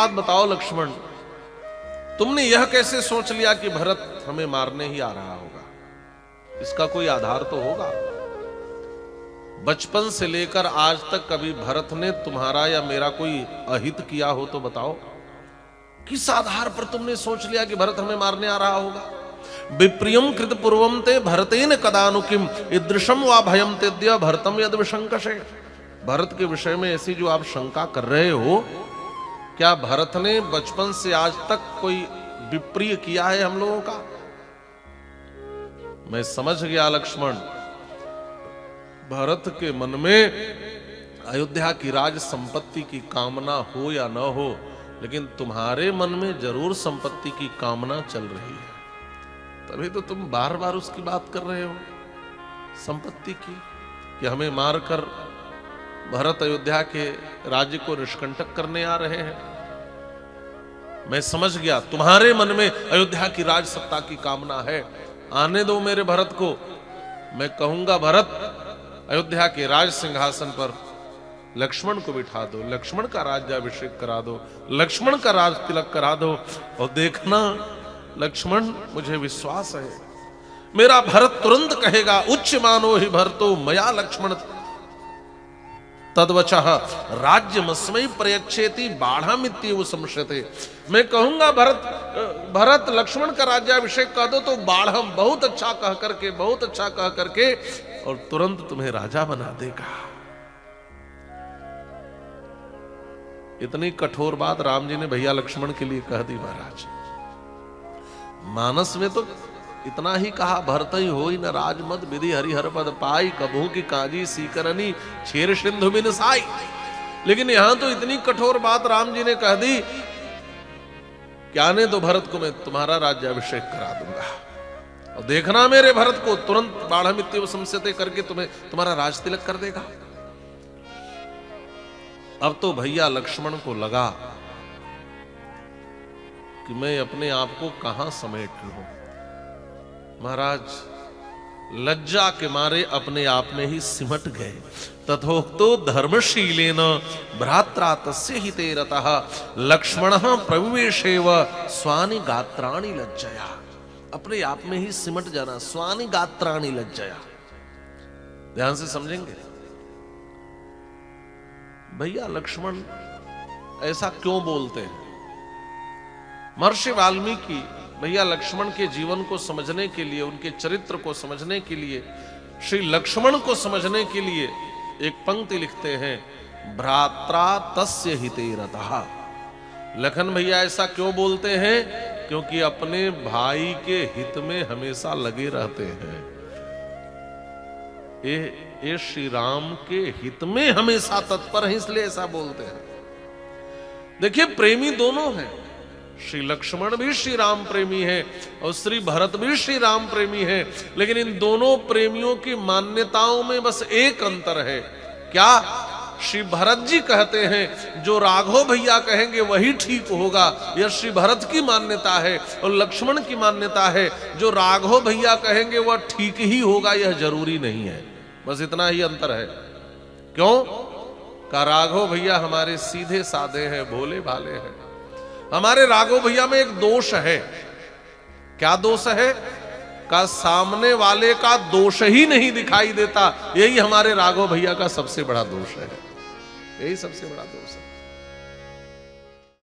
बात बताओ लक्ष्मण, तुमने यह कैसे सोच लिया कि भरत हमें मारने ही आ रहा होगा? इसका कोई आधार तो होगा। बचपन से लेकर आज तक कभी भरत ने तुम्हारा या मेरा कोई अहित किया हो तो बताओ। किस आधार पर तुमने सोच लिया कि भरत हमें मारने आ रहा होगा? विप्रियम कृत पूर्वम ते भरतेन कदानुकिम ईदृशम वा भयम तेद्य भरतम यद विशंकशे। भरत के विषय में ऐसी जो आप शंका कर रहे हो, क्या भरत ने बचपन से आज तक कोई विप्रिय किया है हम लोगों का? मैं समझ गया लक्ष्मण, भरत के मन में अयोध्या की राज संपत्ति की कामना हो या न हो, लेकिन तुम्हारे मन में जरूर संपत्ति की कामना चल रही है। तभी तो तुम बार बार उसकी बात कर रहे हो, संपत्ति की, कि हमें मारकर भरत अयोध्या के राज्य को निष्कंटक करने आ रहे हैं। मैं समझ गया, तुम्हारे मन में अयोध्या की राज सत्ता की कामना है। आने दो मेरे भरत को, मैं कहूंगा भरत अयोध्या के राज सिंहासन पर लक्ष्मण को बिठा दो, लक्ष्मण का राज्याभिषेक करा दो, लक्ष्मण का राज तिलक करा दो, और देखना लक्ष्मण, मुझे विश्वास है मेरा भरत तुरंत कहेगा उच्च मानो ही भरतो मया लक्ष्मण तद्वचः राज्यमस्मै प्रयच्छेति बाढ़ामित्येव संशयते। मैं कहूंगा भरत लक्ष्मण का राज्याभिषेक कर दो तो बाढ़म बहुत अच्छा कह करके, बहुत अच्छा कह करके, और तुरंत तुम्हें राजा बना देगा। इतनी कठोर बात राम जी ने भैया लक्ष्मण के लिए कह दी महाराज। मानस में तो इतना ही कहा, भरत ही होई न राजमद विधि हरिहर पद पाई, कबहू की काजी सीकरनी छेर सिंधु बिन साई। लेकिन यहां तो इतनी कठोर बात राम जी ने कह दी कि आने दो भरत को, मैं तुम्हारा राज्याभिषेक करा दूंगा, और देखना मेरे भरत को तुरंत बाढ़मित्येव संशयते करके तुम्हें तुम्हारा राज तिलक कर देगा। अब तो भैया लक्ष्मण को लगा कि मैं अपने आप को कहां समेट लूं। महाराज लज्जा के मारे अपने आप में ही सिमट गए। तथोक्तो धर्मशीलेन भ्रात्रा तस्य हिते रतः लक्ष्मणः प्रविवेशेव स्वानि गात्राणि लज्जया। अपने आप में ही सिमट जाना, स्वानि गात्राणि लज्जया। ध्यान से समझेंगे भैया लक्ष्मण ऐसा क्यों बोलते हैं? महर्षि वाल्मीकि भैया लक्ष्मण के जीवन को समझने के लिए, उनके चरित्र को समझने के लिए, श्री लक्ष्मण को समझने के लिए एक पंक्ति लिखते हैं, भ्रात्रा तस्य हिते रतः। लखन भैया ऐसा क्यों बोलते हैं? क्योंकि अपने भाई के हित में हमेशा लगे रहते हैं। ये श्री राम के हित में हमेशा तत्पर है, इसलिए ऐसा बोलते हैं। देखिए प्रेमी दोनों हैं, श्री लक्ष्मण भी श्री राम प्रेमी है और श्री भरत भी श्री राम प्रेमी है, लेकिन इन दोनों प्रेमियों की मान्यताओं में बस एक अंतर है। क्या? श्री भरत जी कहते हैं जो राघव भैया कहेंगे वही ठीक होगा, यह श्री भरत की मान्यता है, और लक्ष्मण की मान्यता है जो राघव भैया कहेंगे वह ठीक ही होगा, यह जरूरी नहीं है। बस इतना ही अंतर है। क्यों? का राघव भैया हमारे सीधे साधे हैं, भोले भाले हैं। हमारे राघव भैया में एक दोष है। क्या दोष है? का सामने वाले का दोष ही नहीं दिखाई देता। यही हमारे राघव भैया का सबसे बड़ा दोष है, यही सबसे बड़ा दोष है।